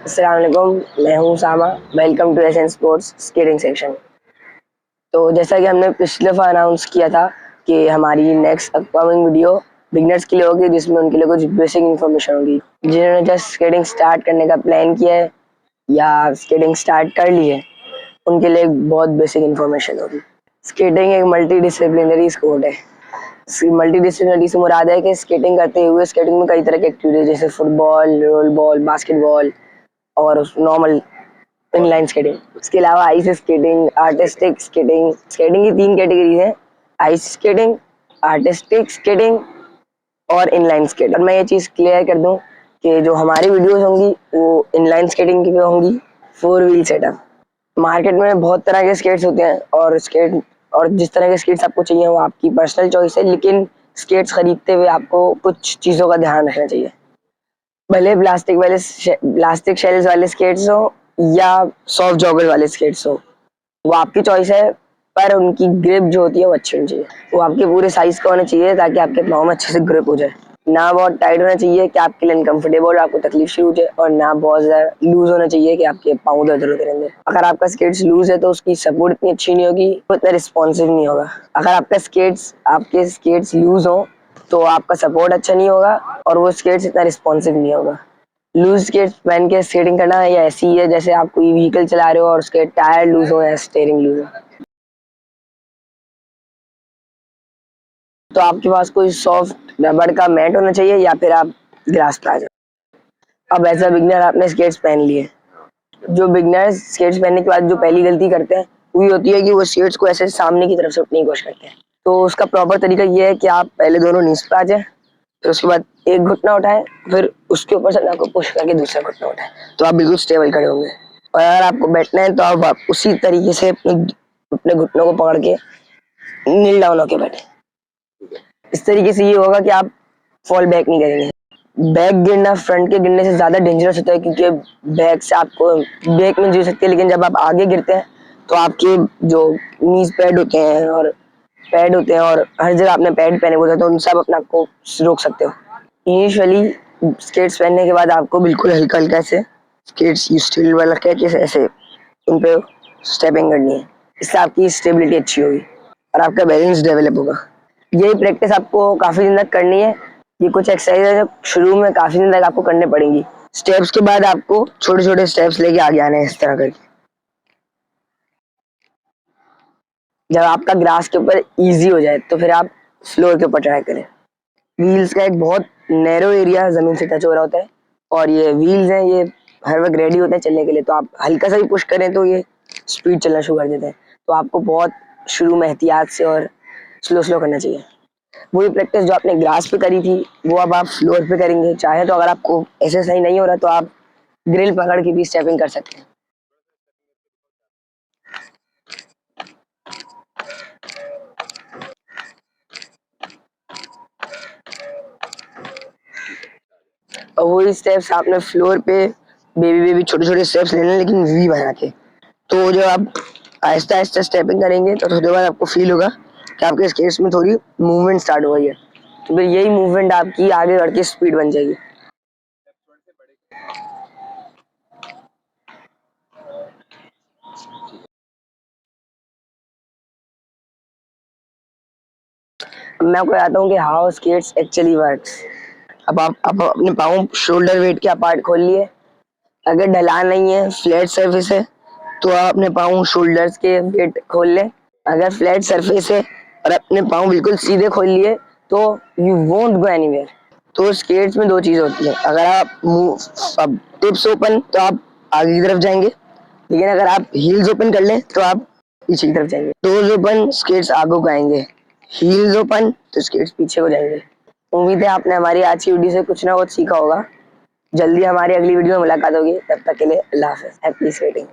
अस्सलाम वालेकुम, मैं हूं Sama. Welcome to SN sports skating section. तो जैसा कि हमने पिछले दफ़ा अनाउंस किया था कि हमारी नेक्स्ट अपकमिंग वीडियो बिगनर्स के लिए होगी, जिसमें उनके लिए कुछ बेसिक इन्फॉर्मेशन होगी। जिन्होंने जस्ट स्केटिंग स्टार्ट करने का प्लान किया है या स्केटिंग स्टार्ट कर ली है, उनके लिए एक बहुत बेसिक इन्फॉर्मेशन होगी। स्केटिंग एक मल्टी डिसिप्लिनरी स्पोर्ट है। मल्टी डिसिप्लिनरी से मुराद है कि स्केटिंग करते हुए स्केटिंग में कई तरह की एक्टिविटीज जैसे फुटबॉल, रोल बॉल, बास्केटबॉल और नॉर्मल इनलाइन स्केटिंग। इसके अलावा ice skating, artistic skating. Skating की 3 कैटेगरी है: आइस स्केटिंग, आर्टिस्टिक स्केटिंग और इनलाइन स्केटिंग। और मैं ये चीज़ क्लियर कर दूं कि जो हमारी वीडियोस होंगी वो इनलाइन स्केटिंग की होंगी, 4 व्हील सेटअप। मार्केट में बहुत तरह के स्केट्स होते हैं और जिस तरह के स्केट्स आपको चाहिए वो आपकी पर्सनल चॉइस है, लेकिन स्केट्स खरीदते हुए आपको कुछ चीज़ों का ध्यान रखना चाहिए। भले प्लास्टिक शेल्स वाले स्केट्स हो या सॉफ्ट जॉगल वाले स्केट्स हो, वो आपकी चॉइस है, पर उनकी ग्रिप जो होती है वो अच्छी होनी चाहिए। वो आपके पूरे साइज का होना चाहिए ताकि आपके पाँव में अच्छे से ग्रिप हो जाए। ना बहुत टाइट होना चाहिए कि आपके लिए अनकंफर्टेबल और आपको तकलीफ शुरू हो जाए, और ना बहुत ज़्यादा लूज होना चाहिए कि आपके पाँव दर्द होते रहेंगे। अगर आपका स्केट्स लूज है तो उसकी सपोर्ट इतनी अच्छी नहीं होगी, वो इतना रिस्पॉन्सिव नहीं होगा। अगर आपके स्केट्स लूज हो तो आपका सपोर्ट अच्छा नहीं होगा और वो स्केट्स इतना रिस्पॉन्सिव नहीं होगा। लूज स्केट्स पहन के स्केटिंग करना या ऐसी ही है जैसे आप कोई व्हीकल चला रहे हो और उसके टायर लूज हो या स्टीयरिंग लूज हो। तो आपके पास कोई सॉफ्ट रबड़ का मैट होना चाहिए या फिर आप ग्रास पे आ जाओ। अब एज अ बिगनर आपने स्केट्स पहन लिए। जो बिगनर्स स्केट्स पहनने के बाद जो पहली गलती करते हैं वही होती है कि वो स्केट्स को ऐसे सामने की तरफ से उठने की कोशिश करते हैं। तो उसका प्रॉपर तरीका ये है कि आप पहले दोनों नीज पे आ जाए, फिर उसके बाद एक घुटना उठाएं, फिर उसके ऊपर से नाक को पुश करके दूसरा घुटना उठाएं, तो आप बिल्कुल स्टेबल खड़े होंगे। और अगर आपको बैठना है तो आप उसी तरीके से अपने घुटनों को पकड़ के नील डाउन होके बैठे। इस तरीके से ये होगा कि आप फॉल बैक नहीं करेंगे। बैक गिरना फ्रंट के गिरने से ज़्यादा डेंजरस होता है, क्योंकि बैक से आपको बैक में गिर सकते हैं, लेकिन जब आप आगे गिरते हैं तो आपके जो नीज पैड होते हैं और हर जगह आपने पैड पहने होते हैं, तो उनसे आप अपने आप को रोक सकते हो। इनिशियली स्केट्स पहनने के बाद आपको बिल्कुल हल्का हल्का से स्केट्स स्टील वाला कैच ऐसे उन पे स्टेपिंग करनी है। इससे आपकी स्टेबिलिटी अच्छी होगी और आपका बैलेंस डेवलप होगा। यही प्रैक्टिस आपको काफ़ी दिन तक करनी है। ये कुछ एक्सरसाइज है जो शुरू में काफ़ी दिन तक आपको करने पड़ेंगी। स्टेप्स के बाद आपको छोटे छोटे स्टेप्स लेके आगे आने हैं, इस तरह करके। जब आपका ग्रास के ऊपर इजी हो जाए तो फिर आप फ्लोर के ऊपर ट्राई करें। व्हील्स का एक बहुत नैरो एरिया ज़मीन से टच हो रहा होता है, और ये व्हील्स हैं, ये हर वक्त रेडी होते हैं चलने के लिए। तो आप हल्का सा भी पुश करें तो ये स्पीड चलना शुरू कर देते हैं। तो आपको बहुत शुरू में एहतियात से और स्लो स्लो करना चाहिए। वही प्रैक्टिस जो आपने ग्रास पे करी थी वो अब आप फ्लोर पे करेंगे। चाहे तो अगर आपको ऐसे सही नहीं हो रहा तो आप ग्रिल पकड़ के भी स्टेपिंग कर सकते हैं। और वही स्टेप्स आपने फ्लोर पे बेबी बेबी छोटे छोटे स्टेप्स लेने, लेकिन वी बना के। तो जब आप आहिस्ता आहिस्ता स्टेपिंग करेंगे तो थोड़ी बाद आपको फील होगा कि आपके स्केट्स में थोड़ी मूवमेंट स्टार्ट हो गई है। तो फिर यही मूवमेंट आपकी आगे बढ़ के स्पीड बन जाएगी। मैं आपको बताता हूँ कि हाउ स्केट्स एक्चुअली वर्क्स। अब आप अपने पाँव शोल्डर वेट के अपार्ट खोल लिए। अगर ढलान नहीं है, फ्लैट सरफेस है, तो आप अपने पाँव शोल्डर्स के वेट खोल लें। अगर फ्लैट सरफेस है और अपने पाँव बिल्कुल सीधे खोल लिए तो यू वोंट गो एनीवेयर। तो स्केट्स में 2 चीज़ होती है। अगर आप अब टिप्स ओपन तो आप आगे की तरफ जाएंगे, लेकिन अगर आप हील्स ओपन कर लें तो आप पीछे की तरफ जाएंगे। टोज ओपन स्केट्स आगे को आएंगे, हील्स ओपन तो स्केट्स पीछे को जाएंगे। उम्मीद है आपने हमारी आज की वीडियो से कुछ ना कुछ सीखा होगा। जल्दी हमारी अगली वीडियो में मुलाकात होगी। तब तक के लिए अल्लाह हाफ़िज़। Happy skating.